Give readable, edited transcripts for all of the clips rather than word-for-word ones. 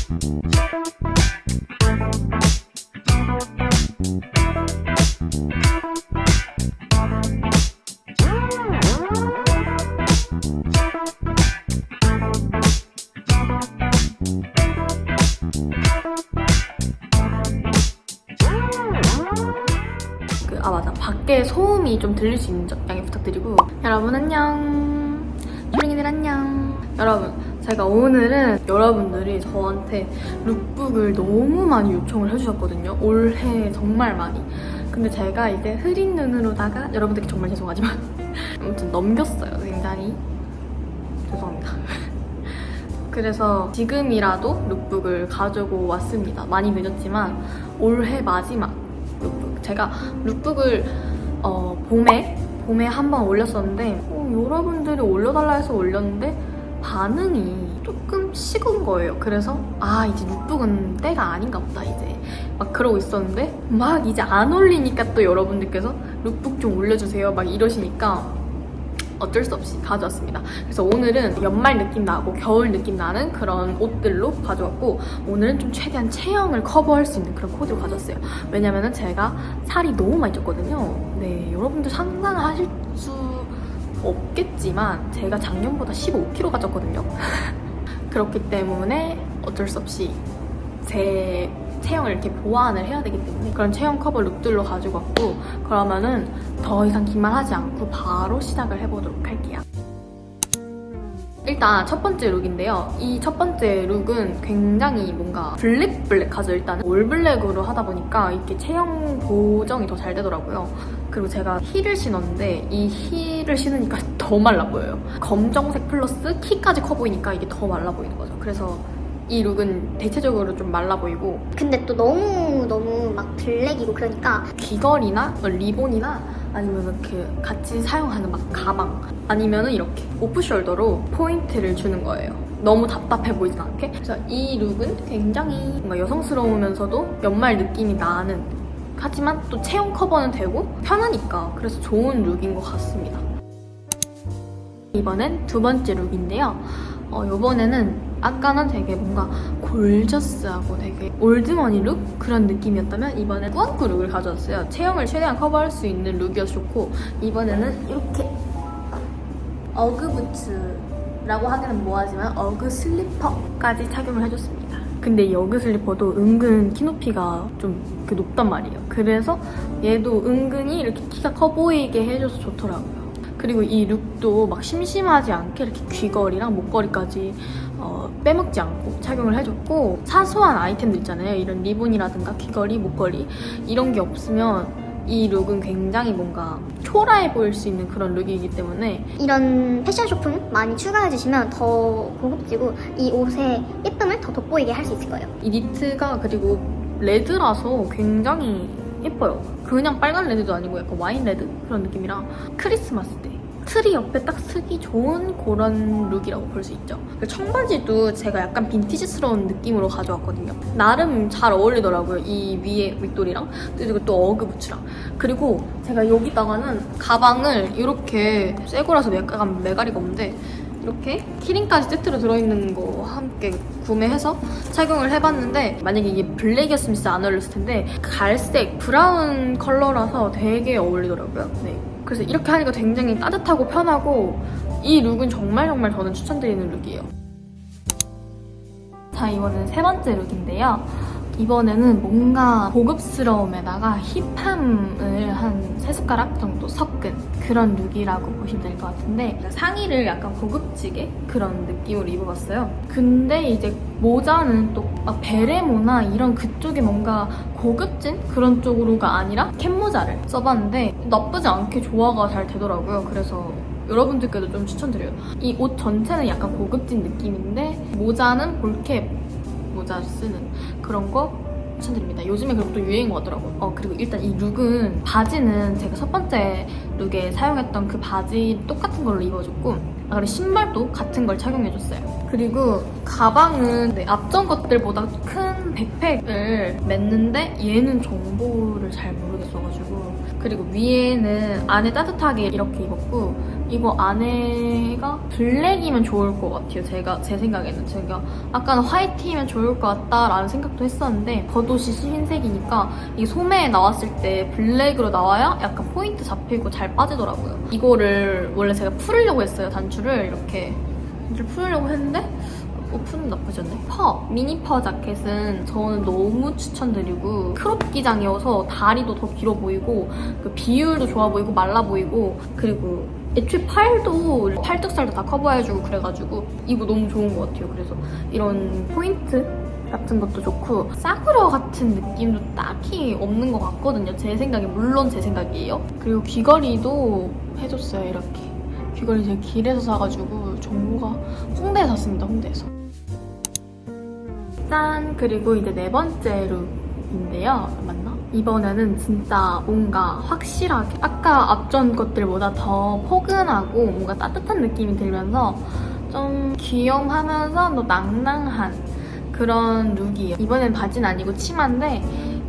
아 맞아, 밖에 소음이 좀 들릴 수 있는 점 양해 부탁드리고. 여러분 안녕, 초롱이들 안녕. 여러분, 제가 오늘은 여러분들이 저한테 룩북을 너무 많이 요청을 해주셨거든요. 올해 정말 많이. 근데 제가 이제 흐린 눈으로다가, 여러분들께 정말 죄송하지만 아무튼 넘겼어요. 굉장히 죄송합니다. 그래서 지금이라도 룩북을 가지고 왔습니다. 많이 늦었지만 올해 마지막 룩북. 제가 룩북을 봄에 한 번 올렸었는데 여러분들이 올려달라 해서 올렸는데 반응이 조금 식은 거예요. 그래서 이제 룩북은 때가 아닌가 보다 이제 막 그러고 있었는데, 막 이제 안 올리니까 또 여러분들께서 룩북 좀 올려주세요 막 이러시니까 어쩔 수 없이 가져왔습니다. 그래서 오늘은 연말 느낌 나고 겨울 느낌 나는 그런 옷들로 가져왔고, 오늘은 좀 최대한 체형을 커버할 수 있는 그런 코디로 가져왔어요. 왜냐면은 제가 살이 너무 많이 쪘거든요. 네, 여러분들 상상하실 수 없겠지만 제가 작년보다 15kg가 쪘거든요. 그렇기 때문에 어쩔 수 없이 제 체형을 이렇게 보완을 해야 되기 때문에 그런 체형 커버 룩들로 가지고 왔고, 그러면은 더 이상 긴 말 하지 않고 바로 시작을 해보도록 할게요. 일단 첫 번째 룩인데요. 이 첫 번째 룩은 굉장히 뭔가 블랙하죠. 일단 올블랙으로 하다 보니까 이렇게 체형 보정이 더 잘 되더라고요. 그리고 제가 힐을 신었는데 이 힐을 신으니까 더 말라 보여요. 검정색 플러스 키까지 커 보이니까 이게 더 말라 보이는 거죠. 그래서 이 룩은 대체적으로 좀 말라 보이고, 근데 또 너무 막 블랙이고 그러니까 귀걸이나 리본이나 아니면 그 같이 사용하는 막 가방 아니면은 이렇게 오프숄더로 포인트를 주는 거예요. 너무 답답해 보이진 않게. 그래서 이 룩은 굉장히 뭔가 여성스러우면서도 연말 느낌이 나는, 하지만 또 체형 커버는 되고 편하니까 그래서 좋은 룩인 것 같습니다. 이번엔 두 번째 룩인데요. 이번에는 아까는 되게 뭔가 골저스하고 되게 올드머니 룩? 그런 느낌이었다면 이번엔 꾸안꾸 룩을 가져왔어요. 체형을 최대한 커버할 수 있는 룩이어서 좋고, 이번에는 이렇게 어그부츠라고 하기는 뭐하지만 어그 슬리퍼까지 착용을 해줬습니다. 근데 이 어그 슬리퍼도 은근 키높이가 좀 높단 말이에요. 그래서 얘도 은근히 이렇게 키가 커 보이게 해줘서 좋더라고요. 그리고 이 룩도 막 심심하지 않게 이렇게 귀걸이랑 목걸이까지 빼먹지 않고 착용을 해줬고, 사소한 아이템들 있잖아요. 이런 리본이라든가 귀걸이, 목걸이 이런 게 없으면 이 룩은 굉장히 뭔가 초라해 보일 수 있는 그런 룩이기 때문에 이런 패션 쇼품 많이 추가해주시면 더 고급지고 이 옷의 예쁨을 더 돋보이게 할 수 있을 거예요. 이 니트가 그리고 레드라서 굉장히 예뻐요. 그냥 빨간 레드도 아니고 약간 와인 레드 그런 느낌이라 크리스마스 때 트리 옆에 딱 쓰기 좋은 그런 룩이라고 볼 수 있죠. 청바지도 제가 약간 빈티지스러운 느낌으로 가져왔거든요. 나름 잘 어울리더라고요. 이 위에 윗돌이랑 그리고 또 어그 부츠랑. 그리고 제가 여기다가는 가방을 이렇게 새 거라서 약간 매가리가 없는데 이렇게 키링까지 세트로 들어있는 거 함께 구매해서 착용을 해봤는데, 만약에 이게 블랙이었으면 진짜 안 어울렸을 텐데 갈색, 브라운 컬러라서 되게 어울리더라고요. 네. 그래서 이렇게 하니까 굉장히 따뜻하고 편하고 이 룩은 정말 저는 추천드리는 룩이에요. 자, 이번엔 세 번째 룩인데요. 이번에는 뭔가 고급스러움에다가 힙함을 한 3숟가락 정도 섞은 그런 룩이라고 보시면 될 것 같은데, 상의를 약간 고급지게 그런 느낌으로 입어봤어요. 근데 이제 모자는 또 막 베레모나 이런 그쪽에 뭔가 고급진 그런 쪽으로가 아니라 캡모자를 써봤는데 나쁘지 않게 조화가 잘 되더라고요. 그래서 여러분들께도 좀 추천드려요. 이 옷 전체는 약간 고급진 느낌인데 모자는 볼캡 모자 쓰는 그런 거 추천드립니다. 요즘에 그리고 또 유행인 것 같더라고요. 그리고 일단 이 룩은 바지는 제가 첫 번째 룩에 사용했던 그 바지 똑같은 걸로 입어줬고, 그리고 신발도 같은 걸 착용해줬어요. 그리고 가방은 앞전 것들보다 큰 백팩을 맸는데 얘는 정보를 잘 모르겠어가지고, 그리고 위에는 안에 따뜻하게 이렇게 입었고 이거 안에가 블랙이면 좋을 것 같아요. 제 생각에는. 제가 아까는 화이트이면 좋을 것 같다라는 생각도 했었는데 겉옷이 흰색이니까 이 소매에 나왔을 때 블랙으로 나와야 약간 포인트 잡히고 잘 빠지더라고요. 이거를 원래 제가 풀으려고 했어요. 단추를 이렇게 풀으려고 했는데 푸는 나쁘지 않네. 미니 퍼 자켓은 저는 너무 추천드리고 크롭 기장이어서 다리도 더 길어 보이고 그 비율도 좋아 보이고 말라 보이고 그리고 애초에 팔뚝살도 다 커버해주고 그래가지고 이거 너무 좋은 것 같아요. 그래서 이런 포인트 같은 것도 좋고 싸구려 같은 느낌도 딱히 없는 것 같거든요. 제 생각에. 물론 제 생각이에요. 그리고 귀걸이도 해줬어요. 이렇게. 귀걸이 제가 길에서 사가지고 정보가 홍대에 샀습니다. 홍대에서. 짠! 그리고 이제 네 번째 룩인데요. 맞나? 이번에는 진짜 뭔가 확실하게 아까 앞전 것들보다 더 포근하고 뭔가 따뜻한 느낌이 들면서 좀 귀염하면서 또 낭낭한 그런 룩이에요. 이번엔 바지는 아니고 치마인데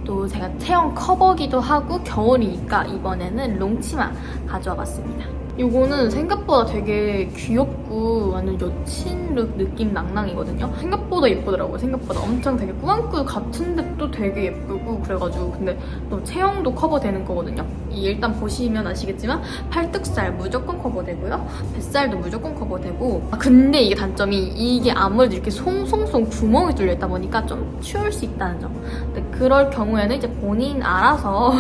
또 제가 체형 커버기도 하고 겨울이니까 이번에는 롱치마 가져와 봤습니다. 이거는 생각보다 되게 귀엽고 완전 여친룩 느낌 낭낭이거든요. 생각보다 예쁘더라고요. 생각보다 엄청 되게 꾸안꾸 같은데 또 되게 예쁘고 그래가지고 근데 또 체형도 커버되는 거거든요. 일단 보시면 아시겠지만 팔뚝살 무조건 커버되고요. 뱃살도 무조건 커버되고 근데 이게 단점이 이게 아무래도 이렇게 송송송 구멍이 뚫려 있다 보니까 좀 추울 수 있다는 점. 근데 그럴 경우에는 이제 본인 알아서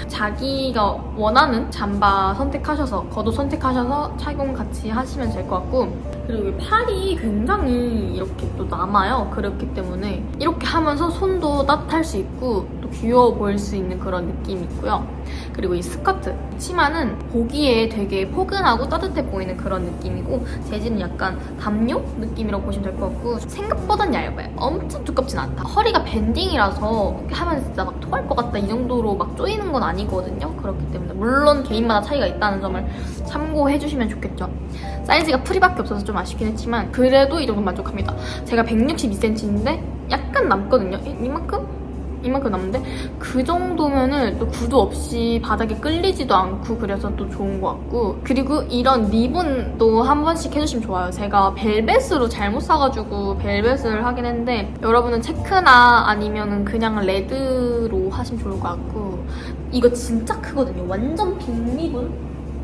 자기가 원하는 잠바 선택하셔서 겉옷 선택하셔서 착용 같이 하시면 될 것 같고 그리고 팔이 굉장히 이렇게 또 남아요. 그렇기 때문에 이렇게 하면서 손도 따뜻할 수 있고 또 귀여워 보일 수 있는 그런 느낌이 있고요. 그리고 이 스커트, 치마는 보기에 되게 포근하고 따뜻해 보이는 그런 느낌이고 재질은 약간 담요 느낌이라고 보시면 될 것 같고 생각보단 얇아요. 엄청 두껍진 않다. 허리가 밴딩이라서 이렇게 하면 진짜 막 토할 것 같다 이 정도로 막 조이는 건 아니거든요. 그렇기 때문에 물론 개인마다 차이가 있다는 점을 참고해 주시면 좋겠죠. 사이즈가 프리밖에 없어서 좀 아쉽긴 했지만 그래도 이 정도 만족합니다. 제가 162cm인데 약간 남거든요. 이만큼 남는데 그 정도면은 또 구두 없이 바닥에 끌리지도 않고 그래서 또 좋은 것 같고 그리고 이런 리본도 한 번씩 해주시면 좋아요. 제가 벨벳으로 잘못 사가지고 벨벳을 하긴 했는데 여러분은 체크나 아니면은 그냥 레드로 하시면 좋을 것 같고 이거 진짜 크거든요. 완전 빅 리본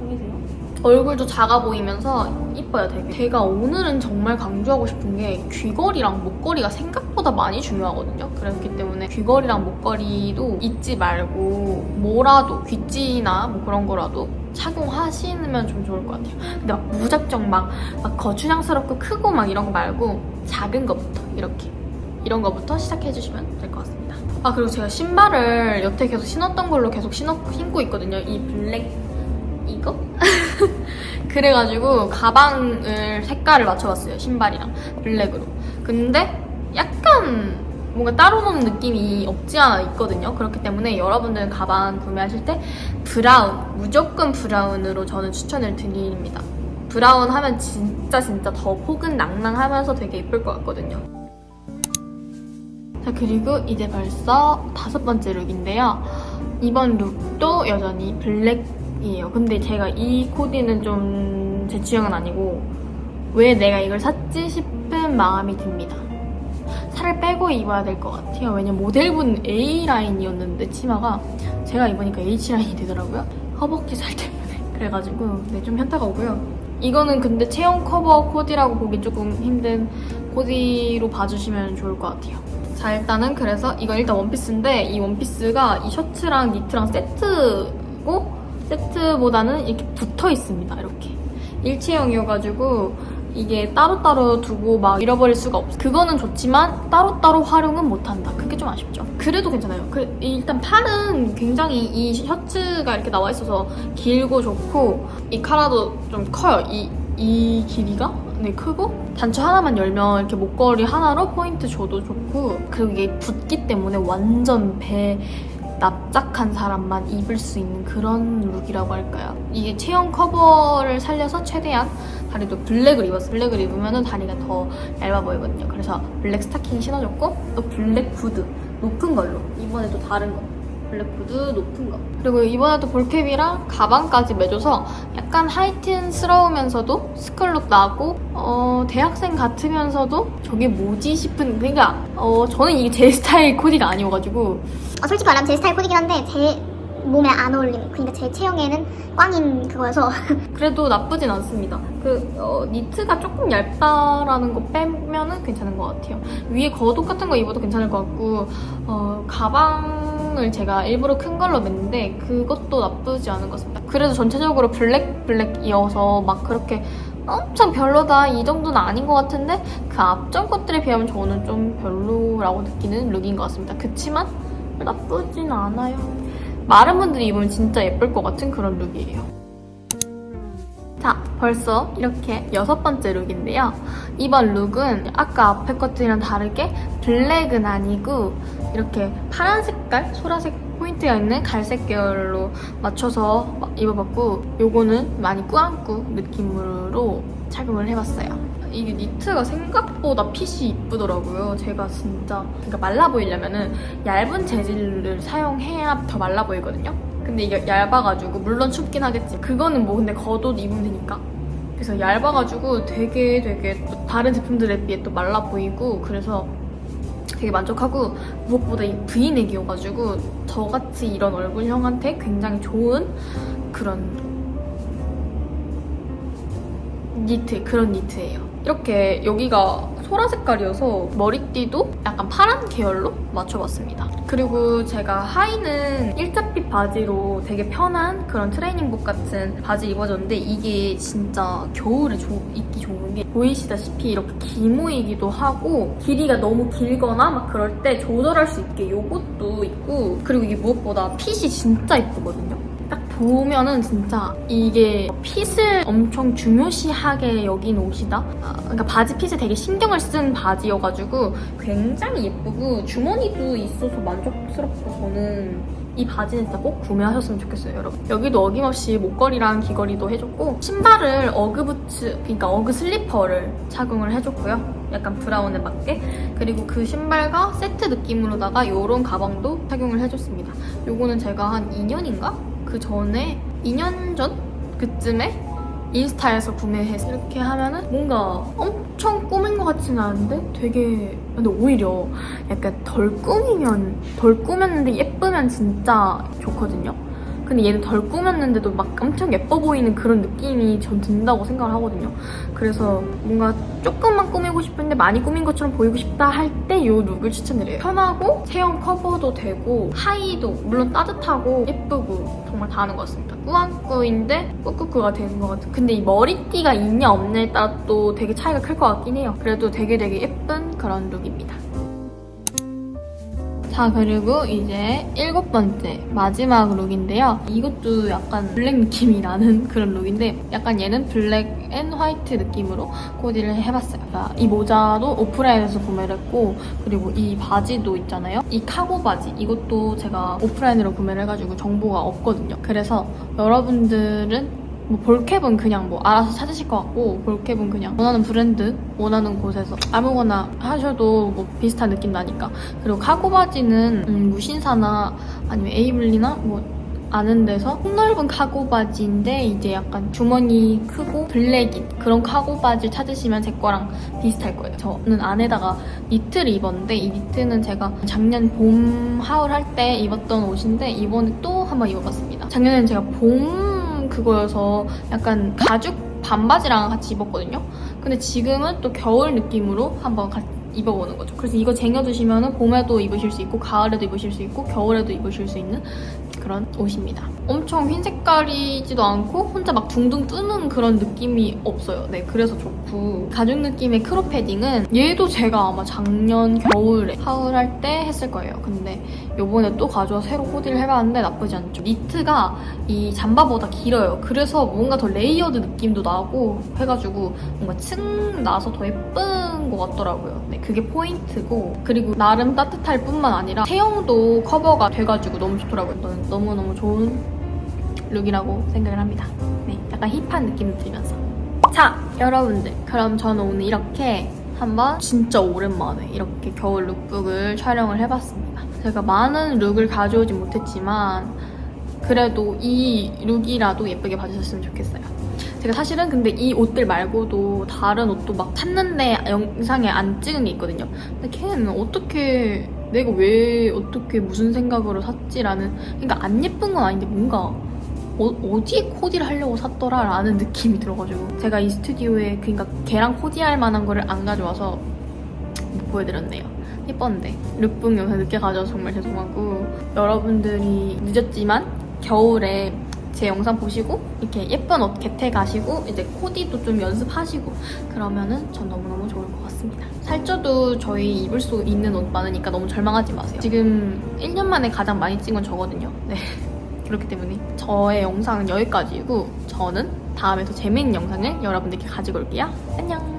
보이세요? 얼굴도 작아 보이면서 이뻐요 되게. 제가 오늘은 정말 강조하고 싶은 게 귀걸이랑 목걸이가 생각보다 많이 중요하거든요. 그렇기 때문에 귀걸이랑 목걸이도 잊지 말고 뭐라도 귀찌나 뭐 그런 거라도 착용하시면 좀 좋을 것 같아요. 근데 막 무작정 막 거추장스럽고 크고 막 이런 거 말고 작은 거부터 이렇게 이런 거부터 시작해주시면 될 것 같습니다. 그리고 제가 신발을 여태 계속 신었던 걸로 계속 신고 있거든요. 이 블랙 이거? 그래가지고 가방을 색깔을 맞춰봤어요. 신발이랑 블랙으로. 근데 약간 뭔가 따로 노는 느낌이 없지 않아 있거든요. 그렇기 때문에 여러분들 가방 구매하실 때 브라운, 무조건 브라운으로 저는 추천을 드립니다. 브라운 하면 진짜 더 포근낭낭하면서 되게 예쁠 것 같거든요. 자, 그리고 이제 벌써 5번째 룩인데요. 이번 룩도 여전히 블랙이에요. 근데 제가 이 코디는 좀 제 취향은 아니고 왜 내가 이걸 샀지 싶은 마음이 듭니다. 살을 빼고 입어야 될 것 같아요. 왜냐면 모델분 A라인이었는데 치마가 제가 입으니까 H라인이 되더라고요. 허벅지 살 때문에. 그래가지고 네, 좀 현타가 오고요. 이거는 근데 체형 커버 코디라고 보기 조금 힘든 코디로 봐주시면 좋을 것 같아요. 자, 일단은 그래서 이건 일단 원피스인데 이 원피스가 이 셔츠랑 니트랑 세트고 세트보다는 이렇게 붙어 있습니다. 이렇게 일체형이어가지고 이게 따로따로 두고 막 잃어버릴 수가 없어. 그거는 좋지만 따로따로 활용은 못한다. 그게 좀 아쉽죠. 그래도 괜찮아요. 일단 팔은 굉장히 이 셔츠가 이렇게 나와 있어서 길고 좋고 이 카라도 좀 커요. 이 길이가 네, 크고 단추 하나만 열면 이렇게 목걸이 하나로 포인트 줘도 좋고 그리고 이게 붙기 때문에 완전 배 납작한 사람만 입을 수 있는 그런 룩이라고 할까요? 이게 체형 커버를 살려서 최대한 다리도 블랙을 입었어요. 블랙을 입으면 다리가 더 얇아 보이거든요. 그래서 블랙 스타킹 신어줬고 또 블랙 구두 높은 걸로 이번에도 다른 거 블랙후드 높은 거. 그리고 이번에도 볼캡이랑 가방까지 매줘서 약간 하이틴스러우면서도 스컬룩 나고 대학생 같으면서도 저게 뭐지 싶은, 그러니까 저는 이게 제 스타일 코디가 아니어가지고 솔직히 말하면 제 스타일 코디긴 한데 제 몸에 안 어울리는, 그러니까 제 체형에는 꽝인 그거여서 그래도 나쁘진 않습니다. 니트가 조금 얇다라는 거 빼면은 괜찮은 것 같아요. 위에 겉옷 같은 거 입어도 괜찮을 것 같고 가방을 제가 일부러 큰 걸로 맸는데 그것도 나쁘지 않은 것 같습니다. 그래도 전체적으로 블랙이어서 막 그렇게 엄청 별로다 이 정도는 아닌 것 같은데 그 앞전 것들에 비하면 저는 좀 별로라고 느끼는 룩인 것 같습니다. 그치만 나쁘진 않아요. 마른 분들이 입으면 진짜 예쁠 것 같은 그런 룩이에요. 자, 벌써 이렇게 6번째 룩인데요. 이번 룩은 아까 앞에 것들이랑 다르게 블랙은 아니고 이렇게 파란 색깔, 소라색 포인트가 있는 갈색 계열로 맞춰서 입어봤고 요거는 많이 꾸안꾸 느낌으로 착용을 해봤어요. 이게 니트가 생각보다 핏이 이쁘더라고요. 제가 진짜 그러니까 말라 보이려면은 얇은 재질을 사용해야 더 말라 보이거든요. 근데 이게 얇아가지고 물론 춥긴 하겠지. 그거는 뭐 근데 겉옷 입으면 되니까. 그래서 얇아가지고 되게 또 다른 제품들에 비해 또 말라 보이고 그래서 되게 만족하고 무엇보다 이 V넥이어가지고 저같이 이런 얼굴형한테 굉장히 좋은 그런 그런 니트예요. 이렇게 여기가 소라 색깔이어서 머리띠도 약간 파란 계열로 맞춰봤습니다. 그리고 제가 하의는 일자핏 바지로 되게 편한 그런 트레이닝복 같은 바지 입어줬는데 이게 진짜 겨울에 입기 좋은 게 보이시다시피 이렇게 기모이기도 하고 길이가 너무 길거나 막 그럴 때 조절할 수 있게 요것도 있고 그리고 이게 무엇보다 핏이 진짜 이쁘거든요. 딱 보면은 진짜 이게 핏을 엄청 중요시하게 여긴 옷이다. 그러니까 바지 핏에 되게 신경을 쓴 바지여가지고 굉장히 예쁘고 주머니도 있어서 만족스럽고 저는 이 바지는 진짜 꼭 구매하셨으면 좋겠어요, 여러분. 여기도 어김없이 목걸이랑 귀걸이도 해줬고 신발을 어그부츠, 그러니까 어그 슬리퍼를 착용을 해줬고요. 약간 브라운에 맞게. 그리고 그 신발과 세트 느낌으로다가 이런 가방도 착용을 해줬습니다. 요거는 제가 한 2년인가? 그 전에 2년 전? 그쯤에 인스타에서 구매해서 이렇게 하면은 뭔가 엄청 꾸민 것 같지는 않은데 근데 오히려 약간 덜 꾸몄는데 예쁘면 진짜 좋거든요. 근데 얘는 덜 꾸몄는데도 막 엄청 예뻐 보이는 그런 느낌이 전 든다고 생각을 하거든요. 그래서 뭔가 조금만 꾸미고 싶은데 많이 꾸민 것처럼 보이고 싶다 할 때 이 룩을 추천드려요. 편하고 체형 커버도 되고 하의도 물론 따뜻하고 예쁘고 정말 다 하는 것 같습니다. 꾸안꾸인데 꾸꾸꾸가 되는 것 같아요. 근데 이 머리띠가 있냐 없냐에 따라 또 되게 차이가 클 것 같긴 해요. 그래도 되게 예쁜 그런 룩입니다. 자, 그리고 이제 7번째 마지막 룩인데요. 이것도 약간 블랙 느낌이 나는 그런 룩인데 약간 얘는 블랙 앤 화이트 느낌으로 코디를 해봤어요. 이 모자도 오프라인에서 구매를 했고 그리고 이 바지도 있잖아요. 이 카고 바지 이것도 제가 오프라인으로 구매를 해가지고 정보가 없거든요. 그래서 여러분들은 뭐 볼캡은 그냥 뭐 알아서 찾으실 것 같고 볼캡은 그냥 원하는 브랜드, 원하는 곳에서 아무거나 하셔도 뭐 비슷한 느낌 나니까. 그리고 카고 바지는 무신사나 아니면 에이블리나 뭐 아는 데서 폭넓은 카고 바지인데 이제 약간 주머니 크고 블랙인 그런 카고 바지를 찾으시면 제 거랑 비슷할 거예요. 저는 안에다가 니트를 입었는데 이 니트는 제가 작년 봄 하울 할 때 입었던 옷인데 이번에 또 한번 입어봤습니다. 작년에는 제가 봄 그거여서 약간 가죽 반바지랑 같이 입었거든요. 근데 지금은 또 겨울 느낌으로 한번 같이 입어보는 거죠. 그래서 이거 쟁여두시면 봄에도 입으실 수 있고 가을에도 입으실 수 있고 겨울에도 입으실 수 있는 그런 옷입니다. 엄청 흰 색깔이지도 않고 혼자 막 둥둥 뜨는 그런 느낌이 없어요. 네, 그래서 좋고 가죽 느낌의 크롭 패딩은 얘도 제가 아마 작년 겨울에 하울할 때 했을 거예요. 근데 요번에 또 가져와서 새로 코디를 해봤는데 나쁘지 않죠. 니트가 이 잠바보다 길어요. 그래서 뭔가 더 레이어드 느낌도 나고 해가지고 뭔가 층 나서 더 예쁜 것 같더라고요. 네, 그게 포인트고 그리고 나름 따뜻할 뿐만 아니라 체형도 커버가 돼가지고 너무 좋더라고요. 저는 너무너무 좋은 룩이라고 생각을 합니다. 네, 약간 힙한 느낌이 들면서. 자, 여러분들 그럼 저는 오늘 이렇게 한번 진짜 오랜만에 이렇게 겨울 룩북을 촬영을 해봤습니다. 제가 많은 룩을 가져오지 못했지만 그래도 이 룩이라도 예쁘게 봐주셨으면 좋겠어요. 제가 사실은 근데 이 옷들 말고도 다른 옷도 막 샀는데 영상에 안 찍은 게 있거든요. 근데 걔는 어떻게 내가 왜 어떻게 무슨 생각으로 샀지라는, 그러니까 안 예쁜 건 아닌데 뭔가 어디에 코디를 하려고 샀더라 라는 느낌이 들어가지고 제가 이 스튜디오에 그러니까 걔랑 코디할 만한 거를 안 가져와서 못 보여드렸네요. 예뻤는데 룩북 영상 늦게 가져와서 정말 죄송하고, 여러분들이 늦었지만 겨울에 제 영상 보시고 이렇게 예쁜 옷 겟해 가시고 이제 코디도 좀 연습하시고 그러면은 전 너무너무 좋을 것 같습니다. 살쪄도 저희 입을 수 있는 옷 많으니까 너무 절망하지 마세요. 지금 1년 만에 가장 많이 찐 건 저거든요. 네. 그렇기 때문에 저의 영상은 여기까지이고 저는 다음에 더 재밌는 영상을 여러분들께 가지고 올게요. 안녕!